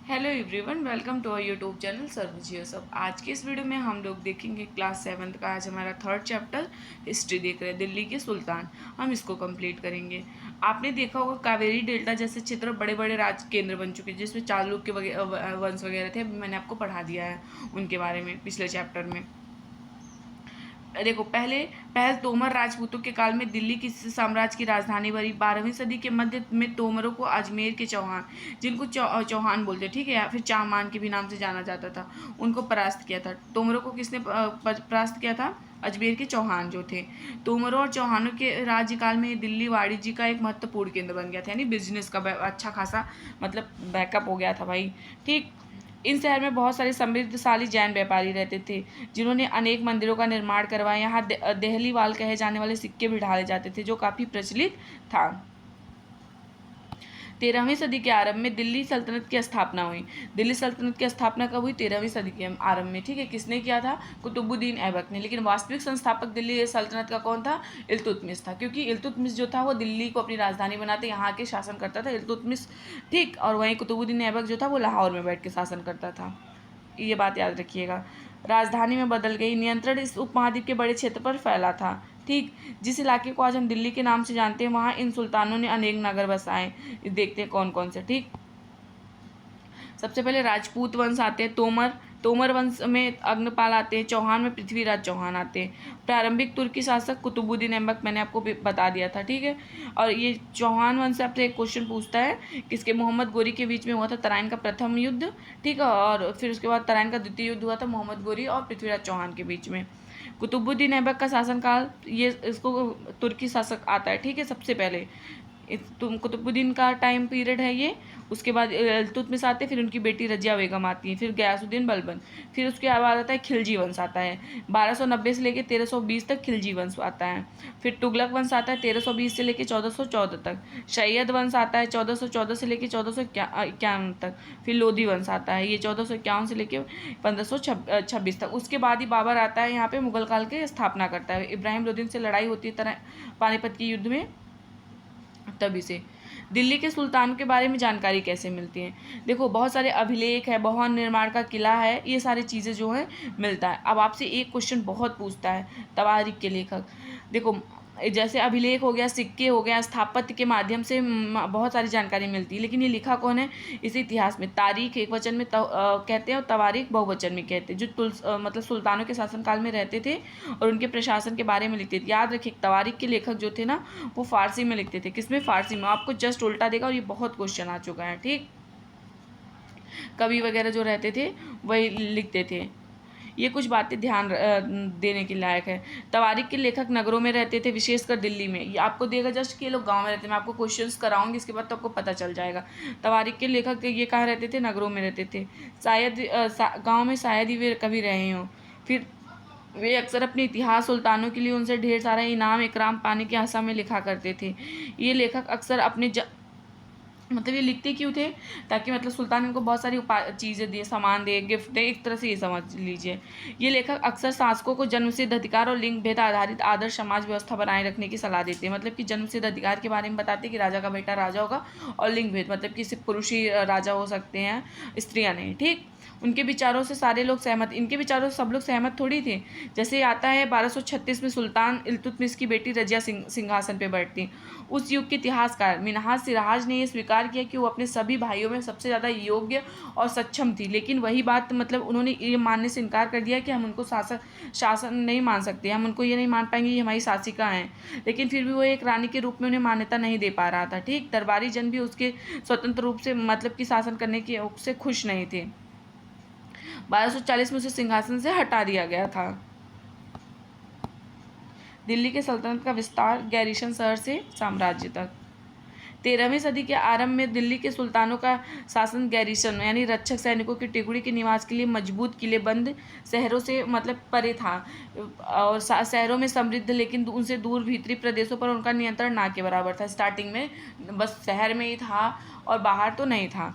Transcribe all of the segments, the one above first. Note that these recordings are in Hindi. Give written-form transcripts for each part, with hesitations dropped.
Hello everyone, welcome to our YouTube channel सर्वजियो सब। आज के इस वीडियो में हम लोग देखेंगे क्लास 7th का। आज हमारा थर्ड चैप्टर हिस्ट्री देख रहे हैं, दिल्ली के सुल्तान। हम इसको कंप्लीट करेंगे। आपने देखा होगा कावेरी डेल्टा जैसे क्षेत्र बड़े बड़े राज केंद्र बन चुके हैं, जिसमें चालुक्य वंश वगैरह थे। अभी मैंने आपको पढ़ा दिया है उनके बारे में पिछले चैप्टर में। देखो, पहल तोमर राजपूतों के काल में दिल्ली की साम्राज्य की राजधानी बनी। 12वीं सदी के मध्य में तोमरों को अजमेर के चौहान, जिनको चौहान बोलते ठीक है, या फिर चामान के भी नाम से जाना जाता था, उनको परास्त किया था। तोमरों को किसने परास्त किया था? अजमेर के चौहान जो थे। तोमरों और चौहानों के राज्यकाल में दिल्ली वाणिज्य का एक महत्वपूर्ण केंद्र बन गया था, यानी बिजनेस का अच्छा खासा मतलब बैकअप हो गया था भाई। ठीक। इन शहर में बहुत सारे समृद्धशाली जैन व्यापारी रहते थे, जिन्होंने अनेक मंदिरों का निर्माण करवाया। यहाँ देहलीवाल कहे जाने वाले सिक्के भी ढाले जाते थे, जो काफ़ी प्रचलित था। 13वीं सदी के आरंभ में दिल्ली सल्तनत की स्थापना हुई। दिल्ली सल्तनत की स्थापना कब हुई? 13वीं सदी के आरंभ में। ठीक है, किसने किया था? कुतुबुद्दीन ऐबक ने। लेकिन वास्तविक संस्थापक दिल्ली सल्तनत का कौन था? इल्तुतमिश था, क्योंकि इल्तुतमिश जो था वो दिल्ली को अपनी राजधानी बनाते यहाँ के शासन करता था इल्तुतमिश। ठीक। और वहीं कुतुबुद्दीन ऐबक जो था वो लाहौर में बैठ के शासन करता था। ये बात याद रखिएगा। राजधानी में बदल गई। नियंत्रण इस उपमहाद्वीप के बड़े क्षेत्र पर फैला था। ठीक। जिस इलाके को आज हम दिल्ली के नाम से जानते हैं, वहाँ इन सुल्तानों ने अनेक नगर बसाए। देखते हैं कौन कौन से। ठीक। सबसे पहले राजपूत वंश आते हैं। तोमर वंश में अग्नपाल आते हैं। चौहान में पृथ्वीराज चौहान आते हैं। प्रारंभिक तुर्की शासक कुतुबुद्दीन ऐबक मैंने आपको बता दिया था। ठीक है। और ये चौहान वंश से आपसे एक क्वेश्चन पूछता है, किसके मोहम्मद गोरी के बीच में हुआ था तराइन का प्रथम युद्ध। ठीक है। और फिर उसके बाद तराइन का द्वितीय युद्ध हुआ था मोहम्मद गोरी और पृथ्वीराज चौहान के बीच में। कुतुबुद्दीन ऐबक का शासनकाल, ये इसको तुर्की शासक आता है। ठीक है। सबसे पहले कुतुबुद्दीन का टाइम पीरियड है ये। उसके बाद इल्तुतमिश आते हैं, फिर उनकी बेटी रजिया बेगम आती है, फिर गयासुद्दीन बलबन, फिर उसके बाद आता है खिलजी वंश आता है। 1290 से लेकर 1320 तक खिलजी वंश आता है। फिर तुगलक वंश आता है 1320 से लेकर 1414 तक। सैयद वंश आता है 1414 से लेकर 1451 तक। फिर लोधी वंश आता है, ये 1451 से लेकर 1526 तक। उसके बाद ही बाबर आता है यहाँ पे, मुगल काल के स्थापना करता है। इब्राहिम लोदी से लड़ाई होती है पानीपत के युद्ध में, तभी से। दिल्ली के सुल्तान के बारे में जानकारी कैसे मिलती है? देखो, बहुत सारे अभिलेख है, भवन निर्माण का किला है, ये सारी चीज़ें जो है मिलता है। अब आपसे एक क्वेश्चन बहुत पूछता है, तवारीख के लेखक। देखो, जैसे अभिलेख हो गया, सिक्के हो गया, स्थापत्य के माध्यम से बहुत सारी जानकारी मिलती है, लेकिन ये लिखा कौन है? इस इतिहास में तारीख एक वचन में कहते हैं और तवारीख बहुवचन में कहते हैं। जो मतलब सुल्तानों के शासनकाल में रहते थे और उनके प्रशासन के बारे में लिखते थे। याद रखिए, तवारीख के लेखक जो थे ना, वो फारसी में लिखते थे। किसमें? फारसी में। आपको जस्ट उल्टा देगा, और ये बहुत क्वेश्चन आ चुका है। ठीक। कवि वगैरह जो रहते थे वही लिखते थे। ये कुछ बातें ध्यान देने के लायक है। तवारीख के लेखक नगरों में रहते थे, विशेषकर दिल्ली में। ये आपको देगा जस्ट कि ये लोग गांव में रहते हैं। मैं आपको क्वेश्चंस कराऊंगी, इसके बाद तो आपको पता चल जाएगा। तवारीख के लेखक ये कहाँ रहते थे? नगरों में रहते थे। शायद गाँव में शायद ही वे कभी रहे हों। फिर वे अक्सर अपने इतिहास सुल्तानों के लिए उनसे ढेर सारा इनाम इकराम पाने की आशा में लिखा करते थे। ये लेखक अक्सर अपने मतलब ये लिखते क्यों थे? ताकि मतलब सुल्तान इनको बहुत सारी चीज़ें दिए, सामान दे, गिफ्ट दे, एक तरह से ये समझ लीजिए। ये लेखक अक्सर शासकों को जन्मसिद्ध अधिकार और लिंग भेद आधारित आदर्श समाज व्यवस्था बनाए रखने की सलाह देते हैं। मतलब कि जन्मसिद्ध अधिकार के बारे में बताते हैं कि राजा का बेटा राजा होगा, और लिंग भेद मतलब कि सिर्फ पुरुष ही राजा हो सकते हैं, स्त्रियाँ नहीं। ठीक। उनके विचारों से सारे लोग सहमत, इनके विचारों से सब लोग सहमत थोड़ी थे। जैसे आता है 1236 में सुल्तान इल्तुतमिश की बेटी रजिया सिंहासन पर बैठती। उस युग के इतिहासकार मिन्हाज सिराज ने यह स्वीकार किया कि वो अपने सभी भाइयों में सबसे ज़्यादा योग्य और सक्षम थी। लेकिन वही बात मतलब उन्होंने ये मानने से इनकार कर दिया कि हम उनको शासन नहीं मान सकते, हम उनको ये नहीं मान पाएंगे ये हमारी शासिका हैं। लेकिन फिर भी वो एक रानी के रूप में उन्हें मान्यता नहीं दे पा रहा था। ठीक। दरबारी जन भी उसके स्वतंत्र रूप से मतलब कि शासन करने के से खुश नहीं थे। 1240 में उसे सिंहासन से हटा दिया गया था। दिल्ली के सल्तनत का विस्तार गैरीशन शहर से साम्राज्य तक। 13वीं सदी के आरंभ में दिल्ली के सुल्तानों का शासन गैरीसन यानी रक्षक सैनिकों की टुकड़ी के निवास के लिए मजबूत किलेबंद शहरों से मतलब परे था, और शहरों में समृद्ध लेकिन उनसे दूर भीतरी प्रदेशों पर उनका नियंत्रण ना के बराबर था। स्टार्टिंग में बस शहर में ही था और बाहर तो नहीं था।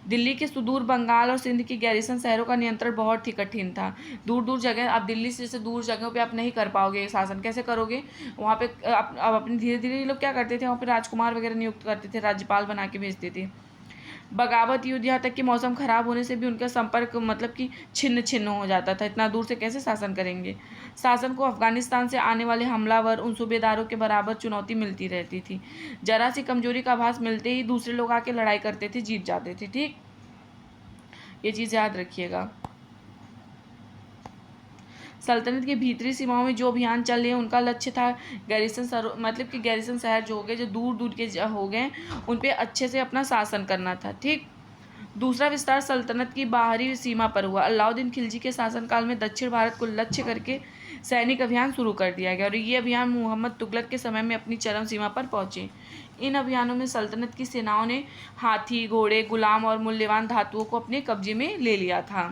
दिल्ली के सुदूर बंगाल और सिंध की गैरीसन शहरों का नियंत्रण बहुत ही कठिन था। दूर दूर जगह, आप दिल्ली से जैसे दूर जगहों पे आप नहीं कर पाओगे शासन, कैसे करोगे? वहाँ पे अब अपने धीरे धीरे ये लोग क्या करते थे, वहाँ पे राजकुमार वगैरह नियुक्त करते थे, राज्यपाल बना के भेजते थे। बगावत युद्ध, यहाँ तक कि मौसम खराब होने से भी उनका संपर्क मतलब कि छिन्न छिन्न हो जाता था। इतना दूर से कैसे शासन करेंगे। शासन को अफगानिस्तान से आने वाले हमलावर उन सूबेदारों के बराबर चुनौती मिलती रहती थी। जरा सी कमजोरी का आभास मिलते ही दूसरे लोग आके लड़ाई करते थे, जीत जाते थे। ठीक, ये चीज़ याद रखिएगा। सल्तनत की भीतरी सीमाओं में जो अभियान चल रहे हैं उनका लक्ष्य था गैरिसन मतलब कि गैरिसन शहर जो हो गए, जो दूर दूर के हो गए, उन पे अच्छे से अपना शासन करना था। ठीक, दूसरा विस्तार सल्तनत की बाहरी सीमा पर हुआ। अलाउद्दीन खिलजी के शासनकाल में दक्षिण भारत को लक्ष्य करके सैनिक अभियान शुरू कर दिया गया और ये अभियान मोहम्मद तुगलक के समय में अपनी चरम सीमा पर पहुंचे। इन अभियानों में सल्तनत की सेनाओं ने हाथी, घोड़े, गुलाम और मूल्यवान धातुओं को अपने कब्जे में ले लिया था।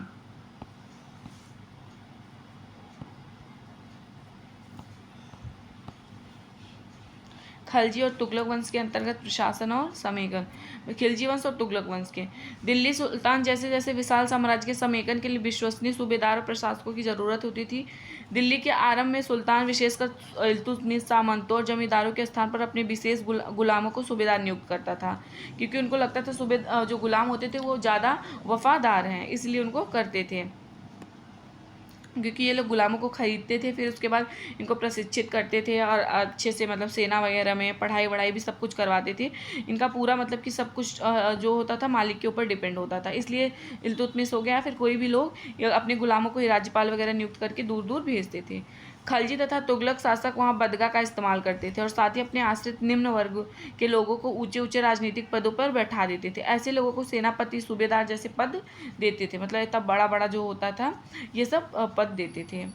खिलजी और तुगलक वंश के अंतर्गत प्रशासन और समेकन। खिलजी वंश और तुगलक वंश के दिल्ली सुल्तान जैसे जैसे विशाल साम्राज्य के समेकन के लिए विश्वसनीय सूबेदार और प्रशासकों की जरूरत होती थी। दिल्ली के आरंभ में सुल्तान विशेषकर इल्तुतमिश सामंतों और जमींदारों के स्थान पर अपने विशेष गुलामों को सूबेदार नियुक्त करता था, क्योंकि उनको लगता था जो गुलाम होते थे वो ज़्यादा वफादार हैं, इसलिए उनको करते थे। क्योंकि ये लोग गुलामों को खरीदते थे, फिर उसके बाद इनको प्रशिक्षित करते थे और अच्छे से मतलब सेना वगैरह में पढ़ाई वढ़ाई भी सब कुछ करवाते थे। इनका पूरा मतलब कि सब कुछ जो होता था मालिक के ऊपर डिपेंड होता था। इसलिए इल्तुतमिश हो गया, फिर कोई भी लोग अपने गुलामों को राज्यपाल वगैरह नियुक्त करके दूर दूर भेजते थे। खलजी तथा तुगलक शासक वहाँ बदगा का इस्तेमाल करते थे और साथ ही अपने आश्रित निम्न वर्ग के लोगों को ऊंचे ऊंचे राजनीतिक पदों पर बैठा देते थे। ऐसे लोगों को सेनापति, सूबेदार जैसे पद देते थे। मतलब इतना बड़ा बड़ा जो होता था ये सब पद देते थे।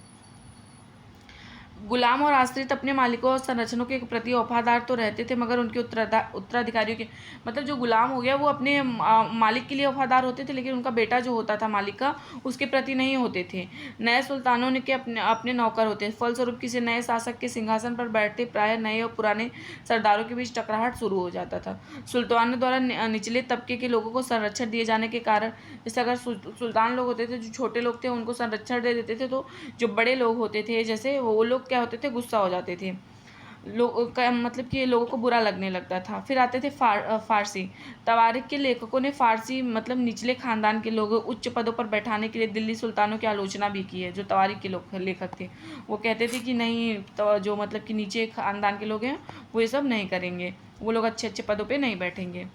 गुलाम और आश्रित अपने मालिकों और संरक्षणों के प्रति वफादार तो रहते थे, मगर उनके उत्तराधिकारियों के मतलब जो गुलाम हो गया वो अपने मालिक के लिए वफादार होते थे, लेकिन उनका बेटा जो होता था मालिक का उसके प्रति नहीं होते थे। नए सुल्तानों ने के अपने नौकर होते थे। फलस्वरूप किसी नए शासक के सिंहासन पर बैठते प्रायः नए और पुराने सरदारों के बीच टकराहट शुरू हो जाता था। सुल्तानों द्वारा निचले तबके के लोगों को संरक्षण दिए जाने के कारण, जैसे अगर सुल्तान लोग होते थे जो छोटे लोग थे उनको संरक्षण दे देते थे, तो जो बड़े लोग होते थे जैसे वो लोग क्या होते थे, गुस्सा हो जाते थे। लोग का मतलब कि लोगों को बुरा लगने लगता था। फिर आते थे फारसी। तवारीख के लेखकों ने फारसी मतलब निचले खानदान के लोगों उच्च पदों पर बैठाने के लिए दिल्ली सुल्तानों की आलोचना भी की है। जो तवारीख के लेखक थे वो कहते थे कि नहीं, तो जो मतलब कि नीचे खानदान के लोग हैं वो ये सब नहीं करेंगे, वो लोग अच्छे अच्छे पदों पर नहीं बैठेंगे।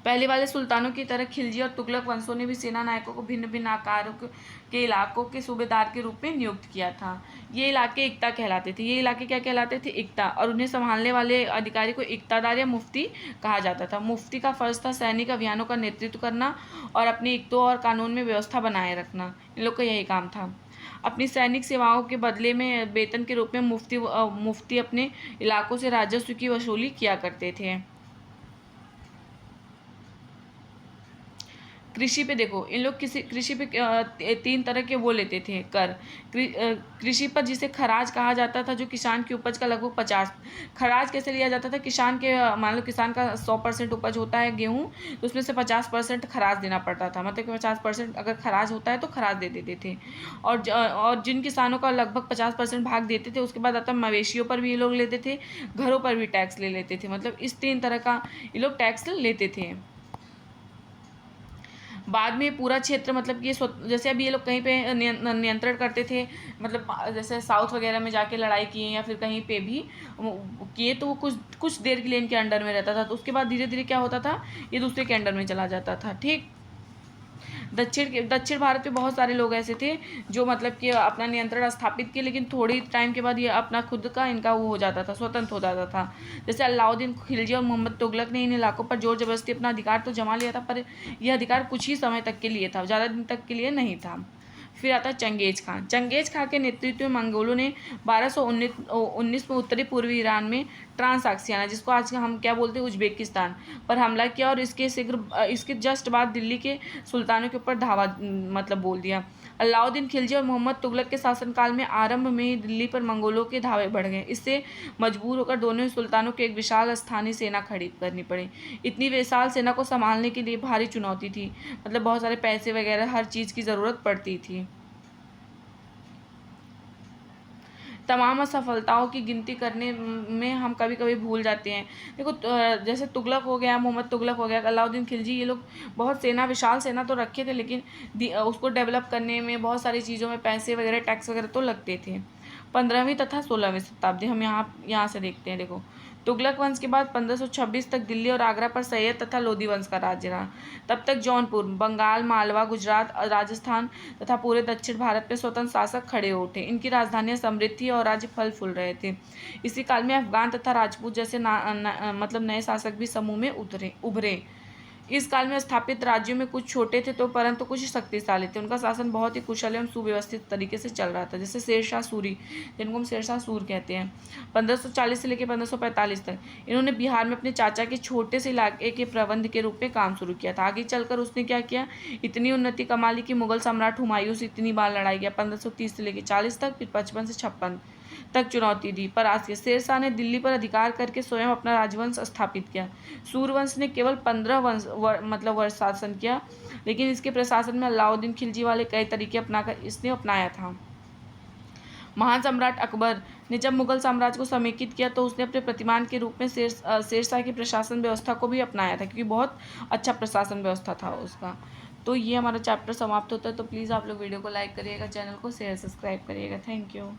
पहले वाले सुल्तानों की तरह खिलजी और तुगलक वंशों ने भी सेना नायकों को भिन्न भिन्न आकारों के इलाकों के सूबेदार के रूप में नियुक्त किया था। ये इलाके इक्ता कहलाते थे। ये इलाके क्या कहलाते थे? इक्ता। और उन्हें संभालने वाले अधिकारी को इक्तादार या मुफ्ती कहा जाता था। मुफ्ती का फर्ज था सैनिक अभियानों का नेतृत्व करना और अपने इक्तों और कानून में व्यवस्था बनाए रखना। इन लोग का यही काम था। अपनी सैनिक सेवाओं के बदले में वेतन के रूप में मुफ्ती अपने इलाकों से राजस्व की वसूली किया करते थे। कृषि पे देखो, इन लोग कृषि पे 3 तरह के वो लेते थे कर। कृषि पर जिसे खराज कहा जाता था, जो किसान की उपज का लगभग 50। खराज कैसे लिया जाता था? किसान के मान लो किसान का 100% उपज होता है गेहूँ, तो उसमें से 50% खराज देना पड़ता था। मतलब कि 50% अगर खराज होता है तो खराज दे देते थे। और जिन किसानों का लगभग 50% भाग देते थे, उसके बाद आता मवेशियों पर भी ये लोग लेते थे, घरों पर भी टैक्स ले लेते थे। मतलब इस 3 तरह का ये लोग टैक्स लेते थे। बाद में पूरा क्षेत्र मतलब कि जैसे अभी ये लोग कहीं पे नियंत्रण करते थे, मतलब जैसे साउथ वगैरह में जाके लड़ाई किए या फिर कहीं पे भी किए, तो वो कुछ देर के लिए इनके अंडर में रहता था। तो उसके बाद धीरे धीरे क्या होता था, ये दूसरे के अंडर में चला जाता था। ठीक। दक्षिण भारत में बहुत सारे लोग ऐसे थे जो मतलब कि अपना नियंत्रण स्थापित किए, लेकिन थोड़ी टाइम के बाद ये अपना खुद का इनका वो हो जाता था, स्वतंत्र हो जाता था। जैसे अलाउद्दीन खिलजी और मोहम्मद तुगलक ने इन इलाकों पर जोर जबरदस्ती अपना अधिकार तो जमा लिया था, पर यह अधिकार कुछ ही समय तक के लिए था, ज़्यादा दिन तक के लिए नहीं था। फिर आता है चंगेज खान। चंगेज खान के नेतृत्व में मंगोलों ने 1219 में उत्तरी पूर्वी ईरान में ट्रांसआक्सियाना, जिसको आज हम क्या बोलते हैं उज्बेकिस्तान, पर हमला किया और इसके जस्ट बाद दिल्ली के सुल्तानों के ऊपर धावा मतलब बोल दिया। अलाउद्दीन खिलजी और मोहम्मद तुगलक के शासनकाल में आरंभ में ही दिल्ली पर मंगोलों के धावे बढ़ गए। इससे मजबूर होकर दोनों ही सुल्तानों को एक विशाल स्थानीय सेना खड़ी करनी पड़ी। इतनी विशाल सेना को संभालने के लिए भारी चुनौती थी, मतलब बहुत सारे पैसे वगैरह हर चीज़ की ज़रूरत पड़ती थी। तमाम असफलताओं की गिनती करने में हम कभी कभी भूल जाते हैं। देखो जैसे तुगलक हो गया, मोहम्मद तुगलक हो गया, अलाउद्दीन खिलजी, ये लोग बहुत सेना, विशाल सेना तो रखे थे, लेकिन उसको डेवलप करने में बहुत सारी चीज़ों में पैसे वगैरह, टैक्स वगैरह तो लगते थे। 15वीं तथा 16वीं शताब्दी हम यहाँ से देखते हैं। देखो तुगलक वंश के बाद 1526 तक दिल्ली और आगरा पर सैयद तथा लोधी वंश का राज्य रहा। तब तक जौनपुर, बंगाल, मालवा, गुजरात, राजस्थान तथा पूरे दक्षिण भारत में स्वतंत्र शासक खड़े हो उठे। इनकी राजधानियां समृद्ध थी और राज्य फल फूल रहे थे। इसी काल में अफगान तथा राजपूत जैसे मतलब नए शासक भी समूह में उभरे। इस काल में स्थापित राज्यों में कुछ छोटे थे तो परंतु कुछ शक्तिशाली थे। उनका शासन बहुत ही कुशल एवं सुव्यवस्थित तरीके से चल रहा था। जैसे शेरशाह सूरी, जिनको हम शेरशाह सूर कहते हैं, 1540 से लेकर 1545 तक इन्होंने बिहार में अपने चाचा के छोटे से इलाके के प्रबंध के रूप में काम शुरू किया था। आगे चलकर उसने क्या किया, इतनी उन्नति कमा ली कि मुगल सम्राट हुमायूं से इतनी बार लड़ाई किया, 1530 से लेकर 40 तक, फिर 55 से 56 तक चुनौती दी, पर आज के शेरशाह ने दिल्ली पर अधिकार करके स्वयं अपना राजवंश स्थापित किया। सूरवंश ने केवल 15 वर्ष शासन किया, लेकिन इसके प्रशासन में अलाउद्दीन खिलजी वाले कई तरीके अपनाया था। महान सम्राट अकबर ने जब मुगल साम्राज्य को समेकित किया तो उसने अपने प्रतिमान के रूप में शेरशाह की प्रशासन व्यवस्था को भी अपनाया था, क्योंकि बहुत अच्छा प्रशासन व्यवस्था था उसका। तो ये हमारा चैप्टर समाप्त होता है। तो प्लीज़ आप लोग वीडियो को लाइक करिएगा, चैनल को शेयर सब्सक्राइब करिएगा। Thank you.